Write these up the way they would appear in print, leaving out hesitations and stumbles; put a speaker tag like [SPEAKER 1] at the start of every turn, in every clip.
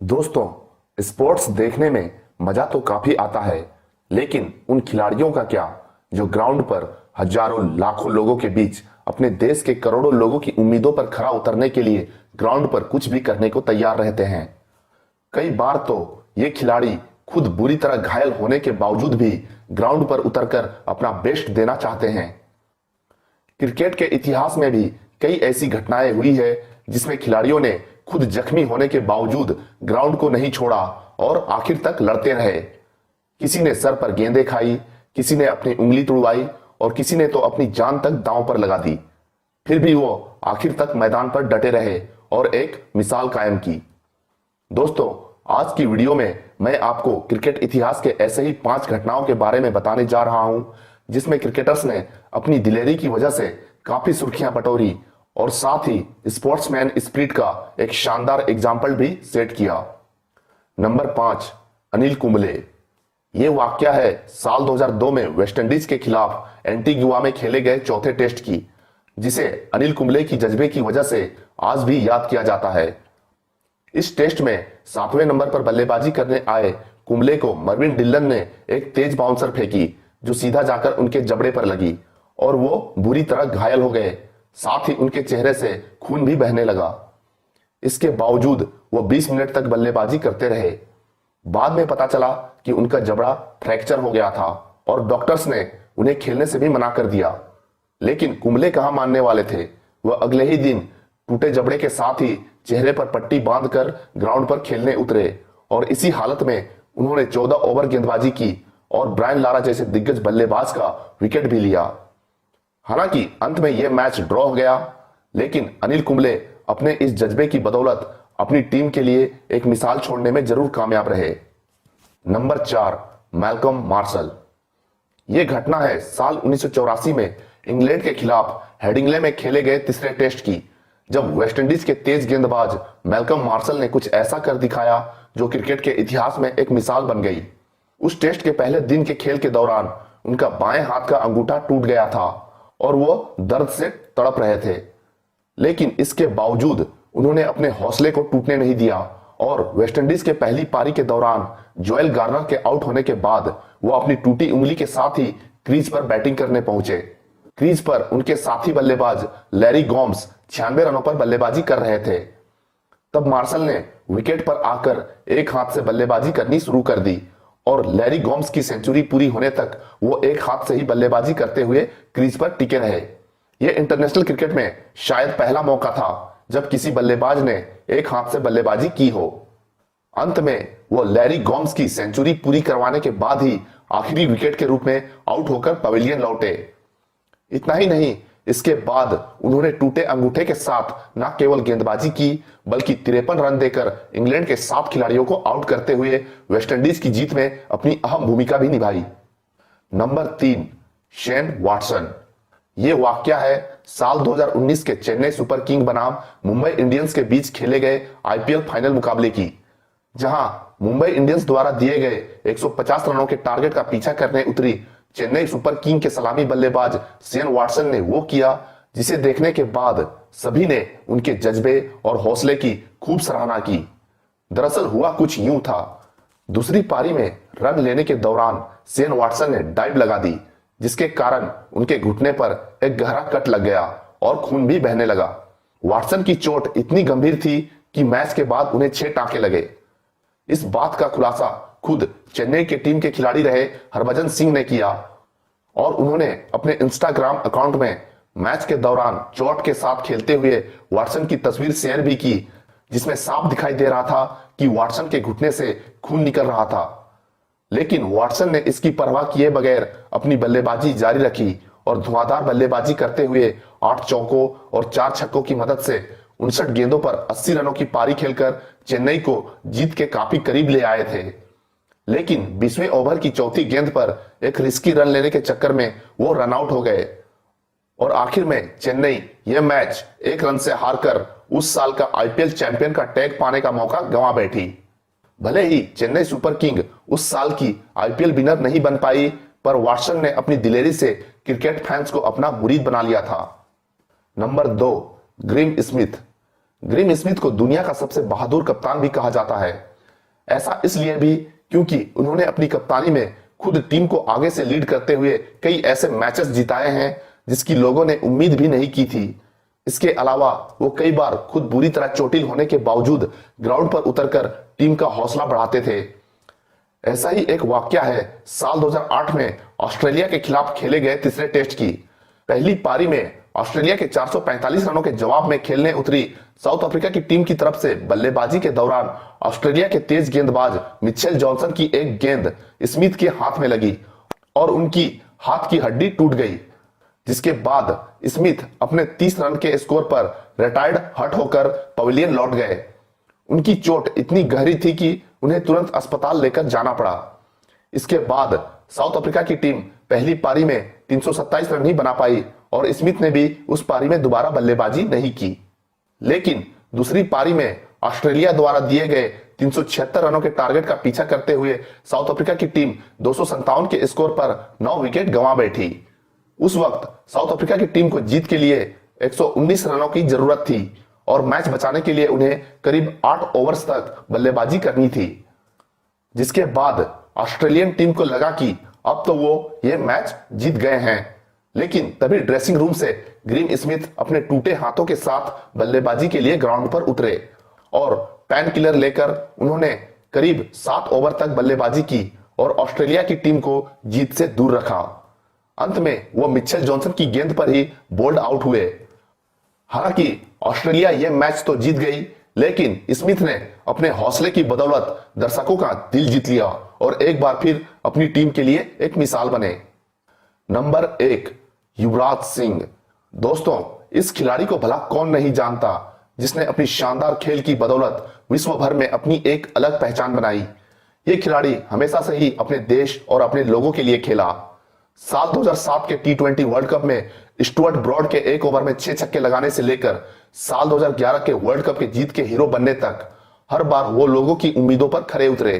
[SPEAKER 1] दोस्तों, स्पोर्ट्स देखने में मजा तो काफी आता है, लेकिन उन खिलाड़ियों का क्या जो ग्राउंड पर हजारों लाखों लोगों के बीच अपने देश के करोड़ों लोगों की उम्मीदों पर खरा उतरने के लिए ग्राउंड पर कुछ भी करने को तैयार रहते हैं। कई बार तो ये खिलाड़ी खुद बुरी तरह घायल होने के बावजूद भी ग्राउंड पर उतरकर अपना बेस्ट देना चाहते हैं। क्रिकेट के इतिहास में भी कई ऐसी घटनाएं हुई है जिसमें खिलाड़ियों ने खुद जख्मी होने के बावजूद ग्राउंड को नहीं छोड़ा और आखिर तक लड़ते रहे। किसी ने सर पर गेंदें खाई, किसी ने अपनी उंगली तुड़वाई और किसी ने तो अपनी जान तक दांव पर लगा दी। फिर भी वो आखिर तक मैदान पर डटे रहे और एक मिसाल कायम की। दोस्तों, आज की वीडियो में मैं आपको क्रिकेट इतिहास के ऐसे ही 5 घटनाओं के बारे में बताने जा रहा हूं जिसमें क्रिकेटर्स ने अपनी दिलेरी की वजह से काफी सुर्खियां बटोरी और साथ ही स्पोर्ट्समैन स्पिरिट का एक शानदार एग्जाम्पल भी सेट किया। नंबर 5, अनिल कुंबले। ये वाकया है साल 2002 में वेस्टइंडीज के खिलाफ एंटीगुआ में खेले गए चौथे टेस्ट की, जिसे अनिल कुंबले की जज्बे की वजह से आज भी याद किया जाता है। इस टेस्ट में 7वें नंबर पर बल्लेबाजी करने आए कुंबले को मर्विन डिल्लन ने एक तेज बाउंसर फेंकी जो सीधा जाकर उनके जबड़े पर लगी और वो बुरी तरह घायल हो गए। साथ ही उनके चेहरे से खून भी बहने लगा। इसके बावजूद वो 20 मिनट तक बल्लेबाजी करते रहे। बाद में पता चला कि उनका जबड़ा फ्रैक्चर हो गया था और डॉक्टर्स ने उन्हें खेलने से भी मना कर दिया। लेकिन कुंबले कहां मानने वाले थे। वह अगले ही दिन टूटे जबड़े के साथ ही चेहरे पर पट्टी बांधकर ग्राउंड पर खेलने उतरे और इसी हालत में उन्होंने 14 ओवर गेंदबाजी की और ब्रायन लारा जैसे दिग्गज बल्लेबाज का विकेट भी लिया। हालांकि अंत में यह मैच ड्रॉ हो गया, लेकिन अनिल कुंबले अपने इस जज्बे की बदौलत अपनी टीम के लिए एक मिसाल छोड़ने में जरूर कामयाब रहे। Number 4, Malcolm martial. यह घटना है साल 1984 में इंग्लैंड के खिलाफ हेडिंग्ले में खेले गए तीसरे टेस्ट की, जब वेस्टइंडीज के तेज गेंदबाज मैल्कम मार्शल ने कुछ ऐसा कर दिखाया जो क्रिकेट के इतिहास में एक मिसाल बन गई। उस टेस्ट के पहले दिन के खेल के दौरान उनका बाएं हाथ का अंगूठा टूट गया था और वो दर्द से तड़प रहे थे, लेकिन इसके बावजूद उन्होंने अपने हौसले को टूटने नहीं दिया और वेस्टइंडीज के पहली पारी के दौरान जोएल गार्नर के आउट होने के बाद वो अपनी टूटी उंगली के साथ ही क्रीज पर बैटिंग करने पहुंचे। क्रीज पर उनके साथी बल्लेबाज लैरी गोम्स 96 रनों पर बल्लेबाजी कर रहे थे। तब मार्शल ने विकेट पर आकर एक हाथ से बल्लेबाजी करनी शुरू कर दी और लैरी गोम्स की सेंचुरी पूरी होने तक वो एक हाथ से ही बल्लेबाजी करते हुए क्रीज पर टिके रहे। यह इंटरनेशनल क्रिकेट में शायद पहला मौका था जब किसी बल्लेबाज ने एक हाथ से बल्लेबाजी की हो। अंत में वो लैरी गोम्स की सेंचुरी पूरी करवाने के बाद ही आखिरी विकेट के रूप में आउट होकर पवेलियन लौटे। इतना ही नहीं, इसके बाद उन्होंने टूटे अंगूठे के साथ न केवल गेंदबाजी की बल्कि 53 रन देकर इंग्लैंड के 7 खिलाड़ियों को आउट करते हुए वेस्टइंडीज की जीत में अपनी अहम भूमिका भी निभाई। Number 3, Shane Watson. यह वाकया है साल 2019 के चेन्नई सुपर किंग बनाम मुंबई इंडियंस के बीच खेले गए आईपीएल फाइनल मुकाबले की, जहां मुंबई इंडियंस द्वारा दिए गए 150 रनों के टारगेट का पीछा करने उतरी चेन्नई सुपर किंग के सलामी बल्लेबाज शेन वाटसन ने वो किया जिसे देखने के बाद सभी ने उनके जज्बे और हौसले की खूब सराहना की। दरअसल हुआ कुछ यूं था। दूसरी पारी में रन लेने के दौरान शेन वाटसन ने डाइव लगा दी, जिसके कारण उनके घुटने पर एक गहरा कट लग गया और खून भी बहने लगा। वाटसन की चोट इतनी गंभीर थी कि मैच के बाद उन्हें 6 टांके लगे। इस बात का खुलासा खुद चेन्नई के टीम के खिलाड़ी रहे हरभजन सिंह ने किया और उन्होंने अपने इंस्टाग्राम अकाउंट में मैच के दौरान चोट के साथ खेलते हुए वाटसन की तस्वीर शेयर भी की, जिसमें साफ दिखाई दे रहा था कि वाटसन के घुटने से खून निकल रहा था। लेकिन वाटसन ने इसकी परवाह किए बगैर अपनी बल्लेबाजी जारी रखी और धुआंधार बल्लेबाजी करते हुए 8 चौकों और 4 छक्कों की मदद से 59 गेंदों पर 80 रनों की पारी खेलकर चेन्नई को जीत के काफी करीब ले आए थे। लेकिन 20वें ओवर की चौथी गेंद पर एक रिस्की रन लेने के चक्कर में वो रन आउट हो गए और आखिर में चेन्नई यह मैच 1 रन से हारकर उस साल का आईपीएल चैंपियन का टैग पाने का मौका गंवा बैठी। भले ही चेन्नई सुपर किंग उस साल की आईपीएल विनर नहीं बन पाई, पर वाटसन ने अपनी दिलेरी से क्रिकेट फैंस को अपना मुरीद बना लिया था। Number 2, Graeme Smith. Graeme Smith को दुनिया का सबसे बहादुर कप्तान भी कहा जाता है। ऐसा इसलिए भी क्योंकि उन्होंने अपनी कप्तानी में खुद टीम को आगे से लीड करते हुए कई ऐसे मैचेस जिताए हैं जिसकी लोगों ने उम्मीद भी नहीं की थी। इसके अलावा वो कई बार खुद बुरी तरह चोटिल होने के बावजूद ग्राउंड पर उतरकर टीम का हौसला बढ़ाते थे। ऐसा ही एक वाकया है साल 2008 में ऑस्ट्रेलिया के खिलाफ खेले गए तीसरे टेस्ट की। पहली पारी में ऑस्ट्रेलिया के 445 रनों के जवाब में खेलने उतरी साउथ अफ्रीका की टीम की तरफ से बल्लेबाजी के दौरान ऑस्ट्रेलिया के तेज गेंदबाज मिचेल जॉनसन की एक गेंद स्मिथ के हाथ में लगी और उनकी हाथ की हड्डी टूट गई, जिसके बाद स्मिथ अपने 30 रन के स्कोर पर रिटायर्ड हट होकर पवेलियन लौट गए। उनकी चोट इतनी गहरी थी कि उन्हें तुरंत अस्पताल लेकर जाना पड़ा। इसके बाद साउथ अफ्रीका की टीम पहली पारी में 327 रन ही बना पाई और स्मिथ ने भी उस पारी में दोबारा बल्लेबाजी नहीं की। लेकिन दूसरी पारी में ऑस्ट्रेलिया द्वारा दिए गए 376 रनों के टारगेट का पीछा करते हुए साउथ अफ्रीका की टीम 257 के स्कोर पर 9 विकेट गंवा बैठी। उस वक्त साउथ अफ्रीका की टीम को जीत के लिए 119 रनों की जरूरत थी और मैच बचाने के लिए उन्हें करीब 8 ओवर्स तक बल्लेबाजी करनी थी, जिसके बाद ऑस्ट्रेलियन टीम को लगा कि अब तो वो ये मैच जीत गए हैं। लेकिन तभी ड्रेसिंग रूम से ग्रीम स्मिथ अपने टूटे हाथों के साथ बल्लेबाजी के लिए ग्राउंड पर उतरे और पेन किलर लेकर उन्होंने करीब 7 ओवर तक बल्लेबाजी की और ऑस्ट्रेलिया की टीम को जीत से दूर रखा। अंत में वो मिचेल जॉनसन की गेंद पर ही बोल्ड आउट हुए। हालांकि ऑस्ट्रेलिया यह मैच तो जीत गई, लेकिन स्मिथ ने अपने हौसले की बदौलत दर्शकों का दिल जीत लिया और एक बार फिर अपनी टीम के लिए एक मिसाल बने। नंबर 1, युवराज सिंह। दोस्तों, इस खिलाड़ी को भला कौन नहीं जानता, जिसने अपनी शानदार खेल की बदौलत विश्व भर में अपनी एक अलग पहचान बनाई। ये खिलाड़ी हमेशा से ही अपने देश और अपने लोगों के लिए खेला। साल 2007 के T20 वर्ल्ड कप में स्टुअर्ट ब्रॉड के एक ओवर में 6 छक्के लगाने से लेकर साल 2011 के वर्ल्ड कप के जीत के हीरो बनने तक हर बार वो लोगों की उम्मीदों पर खरे उतरे।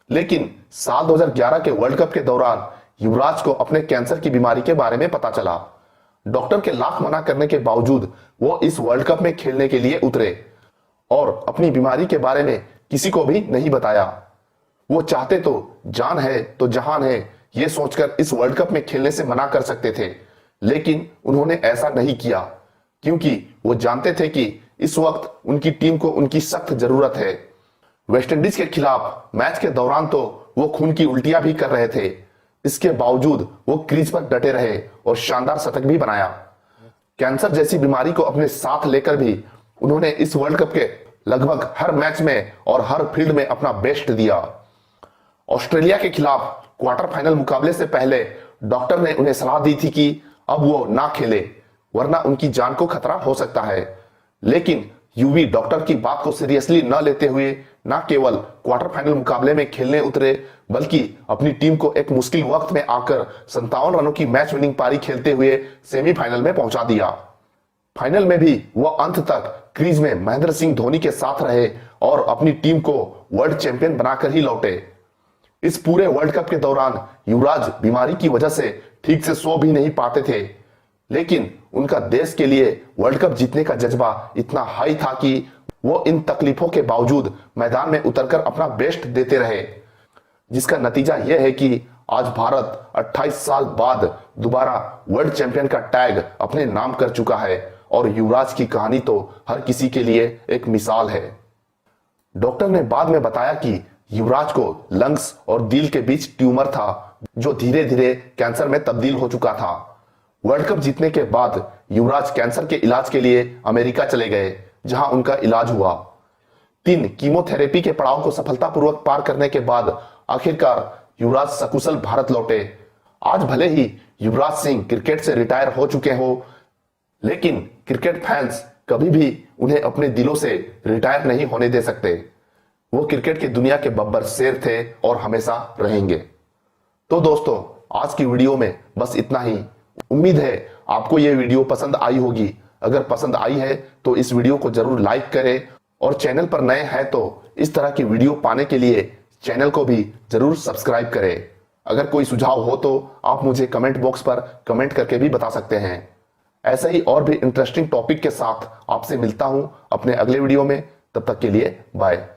[SPEAKER 1] लेकिन साल 2011 के वर्ल्ड कप के दौरान युवराज को अपने कैंसर की बीमारी के बारे में पता चला। डॉक्टर के लाख मना करने के बावजूद वो इस वर्ल्ड कप में खेलने के लिए उतरे और अपनी बीमारी के बारे में किसी को भी नहीं बताया। वो चाहते तो जान है तो जहान है ये सोचकर इस वर्ल्ड कप में खेलने से मना कर सकते थे, लेकिन उन्होंने ऐसा नहीं किया क्योंकि वो जानते थे कि इस वक्त उनकी टीम को उनकी सख्त जरूरत है। वेस्टइंडीज के खिलाफ मैच के दौरान तो वो खून की उल्टियां भी कर रहे थे, इसके बावजूद वो क्रीज पर डटे रहे और शानदार शतक भी बनाया। कैंसर जैसी बीमारी को अपने साथ लेकर भी उन्होंने इस वर्ल्ड कप के लगभग हर मैच में और हर फील्ड में अपना बेस्ट दिया। ऑस्ट्रेलिया के खिलाफ क्वार्टर फाइनल मुकाबले से पहले डॉक्टर ने उन्हें सलाह दी थी कि अब वो ना खेले वरना उनकी जान को खतरा हो सकता है। लेकिन यूवी डॉक्टर की बात को सीरियसली न लेते हुए न केवल क्वार्टर फाइनल मुकाबले में खेलने उतरे, बल्कि अपनी टीम को एक मुश्किल वक्त में आकर 57 रनों की मैच विनिंग पारी खेलते हुए सेमीफाइनल में पहुंचा दिया। फाइनल में भी वह अंत तक क्रीज में महेंद्र सिंह धोनी के साथ रहे और अपनी टीम को वर्ल्ड चैंपियन बनाकर ही लौटे। इस पूरे वर्ल्ड कप के दौरान युवराज बीमारी की वजह से ठीक से सो भी नहीं पाते थे, लेकिन उनका देश के लिए वर्ल्ड कप जीतने का जज्बा इतना हाई था कि वो इन तकलीफों के बावजूद मैदान में उतरकर अपना बेस्ट देते रहे, जिसका नतीजा यह है कि आज भारत 28 साल बाद दोबारा वर्ल्ड चैंपियन का टैग अपने नाम कर चुका है और युवराज की कहानी तो हर किसी के लिए एक मिसाल है। डॉक्टर ने बाद में बताया कि युवराज को लंग्स और दिल के बीच ट्यूमर था जो धीरे धीरे कैंसर में तब्दील हो चुका था। वर्ल्ड कप जीतने के बाद युवराज कैंसर के इलाज के लिए अमेरिका चले गए, जहां उनका इलाज हुआ। 3 कीमोथेरेपी के पड़ाव को सफलतापूर्वक पार करने के बाद आखिरकार युवराज सकुशल भारत लौटे। आज भले ही युवराज सिंह क्रिकेट से रिटायर हो चुके हो, लेकिन क्रिकेट फैंस कभी भी उन्हें अपने दिलों से रिटायर नहीं होने दे सकते। वो क्रिकेट की दुनिया के बब्बर शेर थे और हमेशा रहेंगे। तो दोस्तों, आज की वीडियो में बस इतना ही। उम्मीद है आपको यह वीडियो पसंद आई होगी। अगर पसंद आई है तो इस वीडियो को जरूर लाइक करें और चैनल पर नए हैं तो इस तरह की वीडियो पाने के लिए चैनल को भी जरूर सब्सक्राइब करें। अगर कोई सुझाव हो तो आप मुझे कमेंट बॉक्स पर कमेंट करके भी बता सकते हैं। ऐसे ही और भी इंटरेस्टिंग टॉपिक के साथ आपसे मिलता हूं अपने अगले वीडियो में। तब तक के लिए बाय।